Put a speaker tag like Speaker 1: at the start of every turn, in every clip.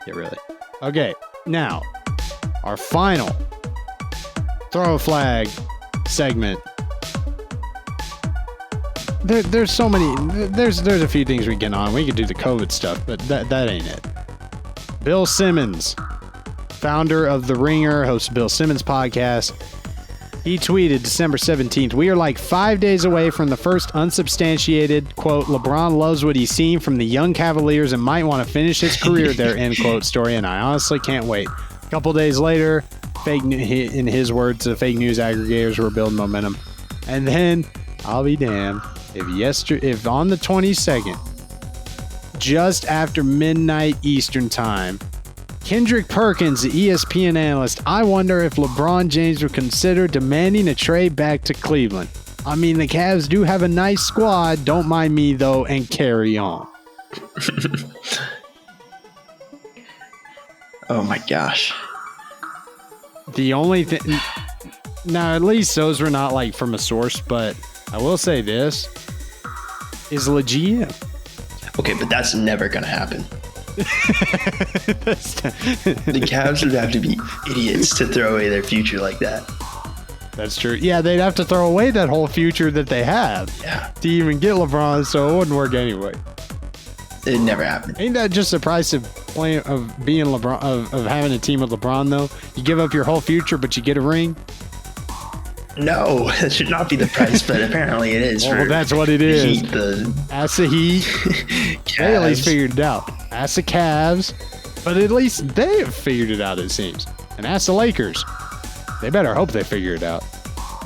Speaker 1: Yeah, really. Okay, now, our final throw a flag segment. There's so many. There's a few things we get on. We could do the COVID stuff, but that ain't it. Bill Simmons, founder of The Ringer, host of Bill Simmons podcast. He tweeted December 17th, "We are like 5 days away from the first unsubstantiated, quote, LeBron loves what he's seen from the young Cavaliers and might want to finish his career there, end quote, story, and I honestly can't wait." A couple days later, in his words, the fake news aggregators were building momentum. And then, I'll be damned, if on the 22nd, just after midnight Eastern time, Kendrick Perkins, the ESPN analyst, I wonder if LeBron James would consider demanding a trade back to Cleveland. I mean, the Cavs do have a nice squad. Don't mind me, though, and carry on.
Speaker 2: Oh, my gosh.
Speaker 1: The only thing... Now, at least those were not, like, from a source, but I will say this. Is the GM.
Speaker 2: Okay, but that's never going to happen. The Cavs would have to be idiots to throw away their future like that.
Speaker 1: That's true. Yeah, they'd have to throw away that whole future that they have to even get LeBron, so it wouldn't work anyway.
Speaker 2: It'd never happen.
Speaker 1: Ain't that just the price of being LeBron, of having a team with LeBron, though? You give up your whole future, but you get a ring?
Speaker 2: No, that should not be the price, but apparently it is.
Speaker 1: Well, that's what it is. Ask the Heat. They at least figured it out. Ask the Cavs. But at least they have figured it out, it seems. And ask the Lakers. They better hope they figure it out.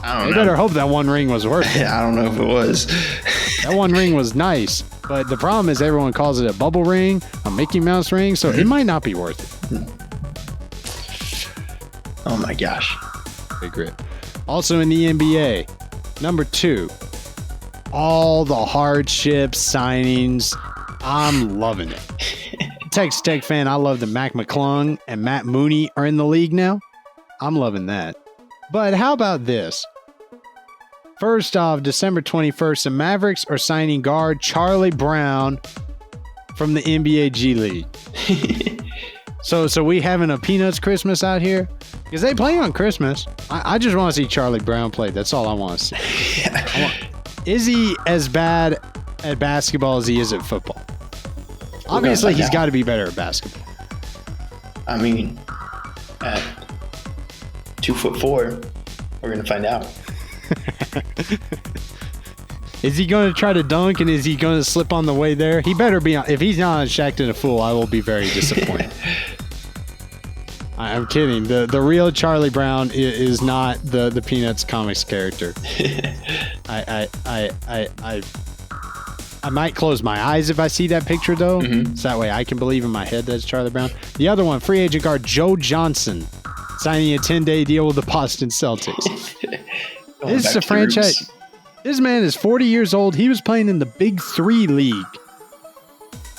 Speaker 1: They better hope that one ring was worth it.
Speaker 2: I don't know if it was.
Speaker 1: That one ring was nice. But the problem is everyone calls it a bubble ring, a Mickey Mouse ring, so it might not be worth it.
Speaker 2: Oh my gosh.
Speaker 1: Big rip. Also in the NBA, number 2, all the hardship signings. I'm loving it. Texas Tech fan, I love that Mac McClung and Matt Mooney are in the league now. I'm loving that. But how about this? First off, December 21st, the Mavericks are signing guard Charlie Brown from the NBA G League. So we having a Peanuts Christmas out here? Because they play on Christmas. I just want to see Charlie Brown play. That's all I want to see. Is he as bad at basketball as he is at football? Obviously, he's got to be better at basketball.
Speaker 2: I mean, at 2'4", we're going to find out.
Speaker 1: Is he going to try to dunk, and is he going to slip on the way there? He better be. If he's not on Shaqtin' a Fool, I will be very disappointed. I'm kidding. The real Charlie Brown is not the Peanuts comics character. I might close my eyes if I see that picture, though. Mm-hmm. So that way I can believe in my head that's Charlie Brown. The other one, free agent guard Joe Johnson, signing a 10-day deal with the Boston Celtics. This is a franchise. Roots. This man is 40 years old. He was playing in the Big 3 league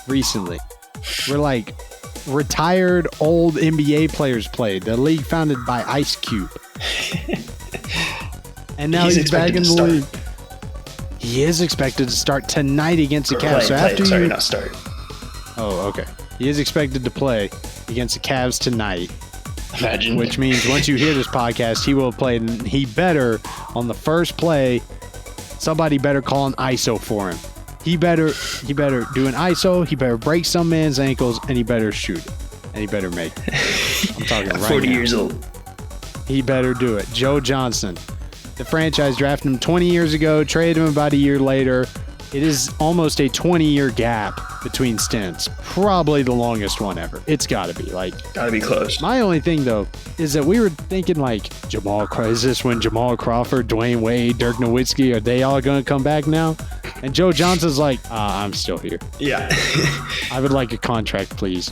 Speaker 1: recently. We're like retired old NBA players played. The league founded by Ice Cube. And now he's back in the league. He is expected to start tonight against the Cavs.
Speaker 2: Not start.
Speaker 1: Oh, okay. He is expected to play against the Cavs tonight.
Speaker 2: Imagine.
Speaker 1: Which means once you hear this podcast, he will play. And he better, on the first play, somebody better call an ISO for him. He better do an ISO. He better break some man's ankles, and he better shoot it. And he better make it. I'm talking right now.
Speaker 2: 40 years old.
Speaker 1: He better do it. Joe Johnson. The franchise drafted him 20 years ago, traded him about a year later. It is almost a 20-year gap between stints. Probably the longest one ever. It's got to be.
Speaker 2: Got to be close.
Speaker 1: My only thing, though, is that we were thinking, is this when Jamal Crawford, Dwayne Wade, Dirk Nowitzki, are they all going to come back now? And Joe Johnson's like, I'm still here.
Speaker 2: Yeah.
Speaker 1: I would like a contract, please.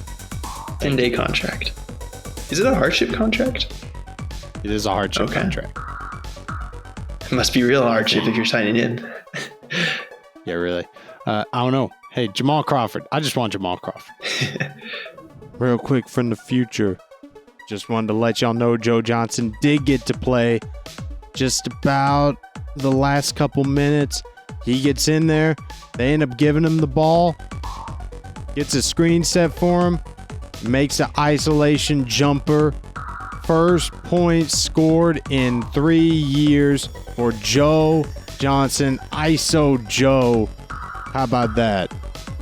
Speaker 2: 10-day contract. Is it a hardship contract?
Speaker 1: It is a hardship contract.
Speaker 2: It must be real hardship if you're signing in.
Speaker 1: Yeah, really. I don't know. Hey, Jamal Crawford. I just want Jamal Crawford. Real quick from the future. Just wanted to let y'all know Joe Johnson did get to play just about the last couple minutes. He gets in there. They end up giving him the ball. Gets a screen set for him. Makes an isolation jumper. First point scored in 3 years for Joe Johnson. ISO Joe. How about that?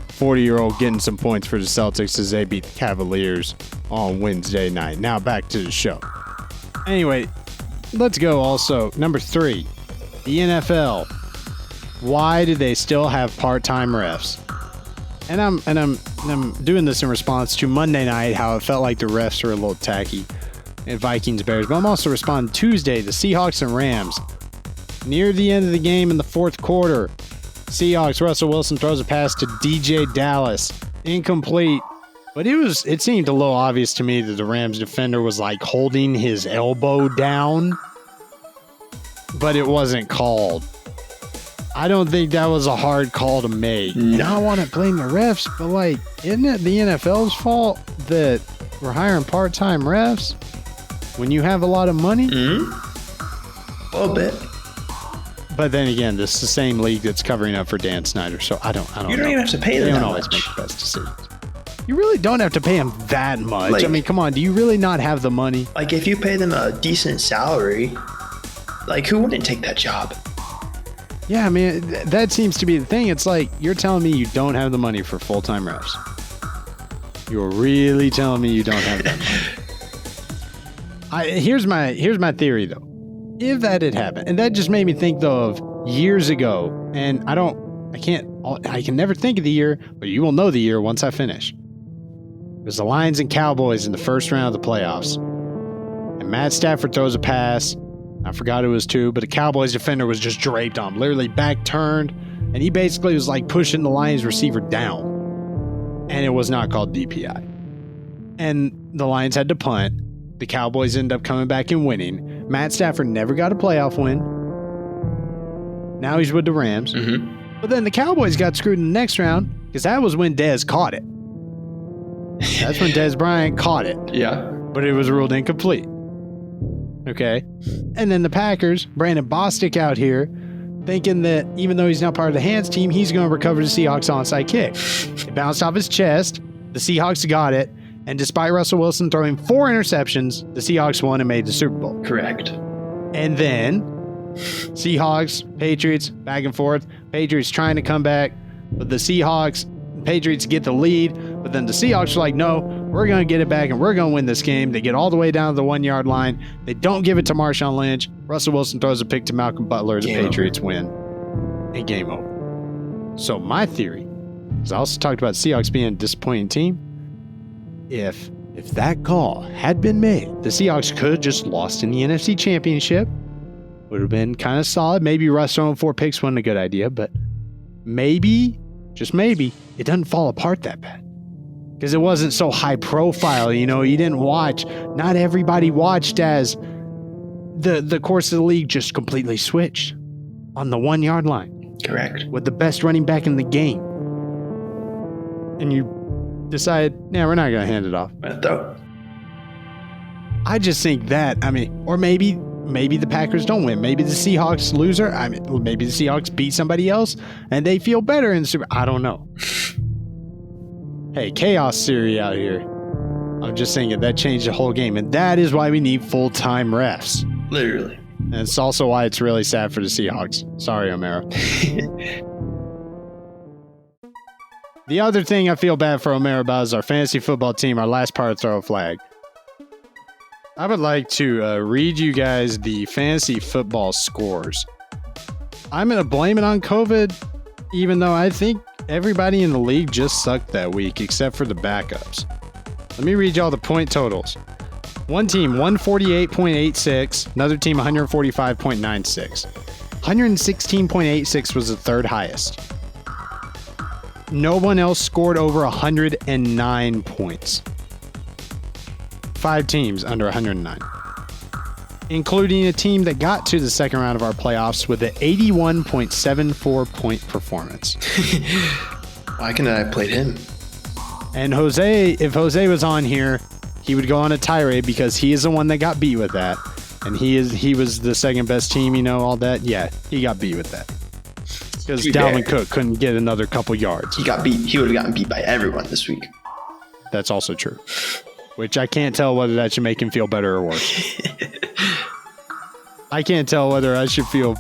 Speaker 1: 40-year-old getting some points for the Celtics as they beat the Cavaliers on Wednesday night. Now back to the show. Anyway, let's go also. Number 3, the NFL. Why do they still have part-time refs? And I'm doing this in response to Monday night, how it felt like the refs were a little tacky at Vikings Bears. But I'm also responding Tuesday, the Seahawks and Rams. Near the end of the game in the fourth quarter, Seahawks, Russell Wilson throws a pass to DJ Dallas. Incomplete. But it seemed a little obvious to me that the Rams defender was like holding his elbow down. But it wasn't called. I don't think that was a hard call to make.
Speaker 2: No.
Speaker 1: And I don't want to blame the refs, but like, isn't it the NFL's fault that we're hiring part-time refs when you have a lot of money?
Speaker 2: A little bit.
Speaker 1: But then again, this is the same league that's covering up for Dan Snyder, so I don't
Speaker 2: You don't
Speaker 1: know.
Speaker 2: even have to pay them
Speaker 1: They
Speaker 2: that
Speaker 1: don't always
Speaker 2: much.
Speaker 1: make the best decisions. You really don't have to pay them that much.
Speaker 2: Like-
Speaker 1: I mean, come on, do you really not have the money?
Speaker 2: Like, if you pay them a decent salary, like, who wouldn't take that job?
Speaker 1: Yeah, I mean, that seems to be the thing. It's like, you're telling me you don't have the money for full-time refs. You're really telling me you don't have that money. Here's my theory, though. If that had happened, and that just made me think, though, of years ago, and I can never think of the year, but you will know the year once I finish. It was the Lions and Cowboys in the first round of the playoffs. And Matt Stafford throws a pass. I forgot who it was to, but the Cowboys defender was just draped on him, literally back turned, and he basically was like pushing the Lions receiver down. And it was not called DPI. And the Lions had to punt. The Cowboys ended up coming back and winning. Matt Stafford never got a playoff win. Now he's with the Rams.
Speaker 2: Mm-hmm.
Speaker 1: But then the Cowboys got screwed in the next round because that was when Dez caught it. That's when Dez Bryant caught it.
Speaker 2: Yeah.
Speaker 1: But it was ruled incomplete. Okay. And then the Packers, Brandon Bostic out here, thinking that even though he's not part of the hands team, he's going to recover the Seahawks onside kick. It bounced off his chest. The Seahawks got it. And despite Russell Wilson throwing 4 interceptions, the Seahawks won and made the Super Bowl.
Speaker 2: Correct.
Speaker 1: And then Seahawks, Patriots, back and forth. Patriots trying to come back, but the Seahawks, Patriots get the lead. But then the Seahawks are like, no, we're going to get it back and we're going to win this game. They get all the way down to the 1-yard line. They don't give it to Marshawn Lynch. Russell Wilson throws a pick to Malcolm Butler. The
Speaker 2: Game
Speaker 1: Patriots win. And game over. So my theory is I also talked about Seahawks being a disappointing team. If that call had been made, the Seahawks could have just lost in the NFC Championship. Would have been kind of solid. Maybe Russ throwing 4 picks wasn't a good idea, but maybe, just maybe, it doesn't fall apart that bad. Because it wasn't so high profile, you know, you didn't watch. Not everybody watched as the course of the league just completely switched on the 1-yard line.
Speaker 2: Correct.
Speaker 1: With the best running back in the game. And you decide, nah, we're not going to hand it off.
Speaker 2: Though.
Speaker 1: I just think that, I mean, or maybe the Packers don't win. Maybe the Seahawks loser. I mean, maybe the Seahawks beat somebody else and they feel better in the Super. I don't know. Hey, chaos theory out here. I'm just saying that changed the whole game. And that is why we need full-time refs.
Speaker 2: Literally.
Speaker 1: And it's also why it's really sad for the Seahawks. Sorry, O'Mara. The other thing I feel bad for O'Mara about is our fantasy football team, our last part of Throw a Flag. I would like to read you guys the fantasy football scores. I'm going to blame it on COVID, even though I think everybody in the league just sucked that week, except for the backups. Let me read y'all the point totals. One team, 148.86. Another team, 145.96. 116.86 was the third highest. No one else scored over 109 points. 5 teams under 109. Including a team that got to the second round of our playoffs with an 81.74 point performance.
Speaker 2: Why couldn't I have played him?
Speaker 1: And Jose, if Jose was on here, he would go on a tirade because he is the one that got beat with that. And he was the second best team, you know, all that. Yeah, he got beat with that. because Dalvin Cook couldn't get another couple yards.
Speaker 2: He got beat. He would have gotten beat by everyone this week.
Speaker 1: That's also true. Which I can't tell whether that should make him feel better or worse. I can't tell whether I should feel,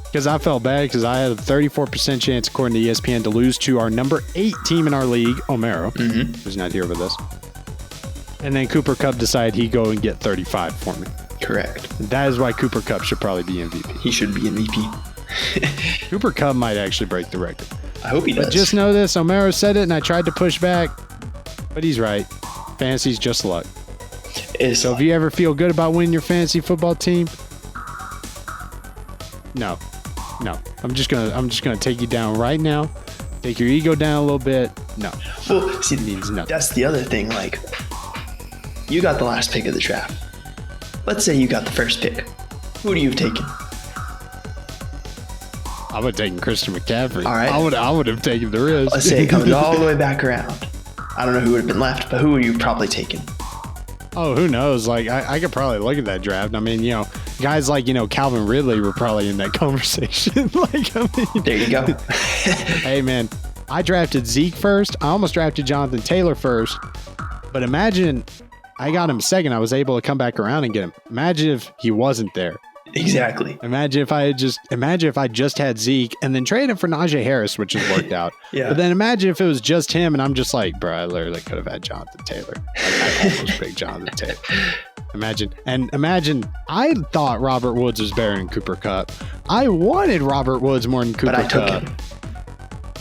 Speaker 1: because I felt bad because I had a 34% chance, according to ESPN, to lose to our number 8 team in our league, Omero, who's not here with us. And then Cooper Kupp decided he'd go and get 35 for me.
Speaker 2: Correct.
Speaker 1: That is why Cooper Kupp should probably be MVP.
Speaker 2: He should be MVP.
Speaker 1: Cooper Kupp might actually break the record.
Speaker 2: I hope he does.
Speaker 1: But just know this, Omero said it and I tried to push back, but he's right. Fantasy's just luck. So if you ever feel good about winning your fantasy football team, no. I'm just gonna take you down right now. Take your ego down a little bit. No.
Speaker 2: Well, see,
Speaker 1: it means nothing.
Speaker 2: That's the other thing. Like, you got the last pick of the draft. Let's say you got the first pick. Who do you have taken?
Speaker 1: I would have taken Christian McCaffrey.
Speaker 2: All right.
Speaker 1: I would have taken the risk.
Speaker 2: Let's say it comes all the way back around. I don't know who would have been left, but who would you probably taken?
Speaker 1: Oh, who knows? Like, I could probably look at that draft. I mean, guys like, Calvin Ridley were probably in that conversation.
Speaker 2: There you go.
Speaker 1: Hey, man, I drafted Zeke first. I almost drafted Jonathan Taylor first. But imagine I got him second. I was able to come back around and get him. Imagine if he wasn't there.
Speaker 2: Exactly.
Speaker 1: Imagine if I just had Zeke and then traded him for Najee Harris, which has worked out.
Speaker 2: Yeah.
Speaker 1: But then imagine if it was just him and I'm just like, bro, I literally could have had Jonathan Taylor. I almost picked Jonathan Taylor. Imagine I thought Robert Woods was better than Cooper Kupp. I wanted Robert Woods more than Cooper Kupp.
Speaker 2: But I took him.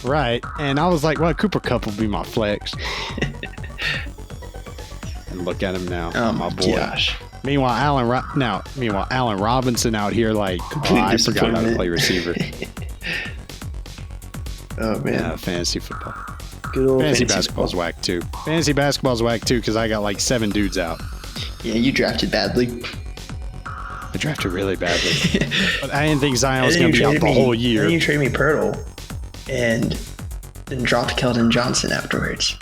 Speaker 1: Right. And I was like, well, Cooper Kupp will be my flex. And look at him now.
Speaker 2: Oh
Speaker 1: my boy.
Speaker 2: Gosh.
Speaker 1: Meanwhile, Allen Robinson out here like, I forgot how to play receiver.
Speaker 2: Oh, man.
Speaker 1: Yeah, fantasy football.
Speaker 2: Good old
Speaker 1: fantasy basketball's whack too. Fantasy basketball's whack too because I got like 7 dudes out.
Speaker 2: Yeah, you drafted badly.
Speaker 1: I drafted really badly. But I didn't think Zion was going to be out the whole year.
Speaker 2: Then you traded me Pirtle and then dropped Keldon Johnson afterwards.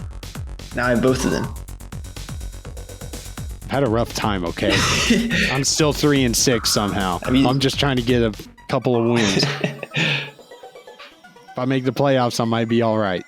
Speaker 2: Now I have both of them.
Speaker 1: I've had a rough time, okay? I'm still 3-6 somehow. I'm just trying to get a couple of wins. If I make the playoffs, I might be all right.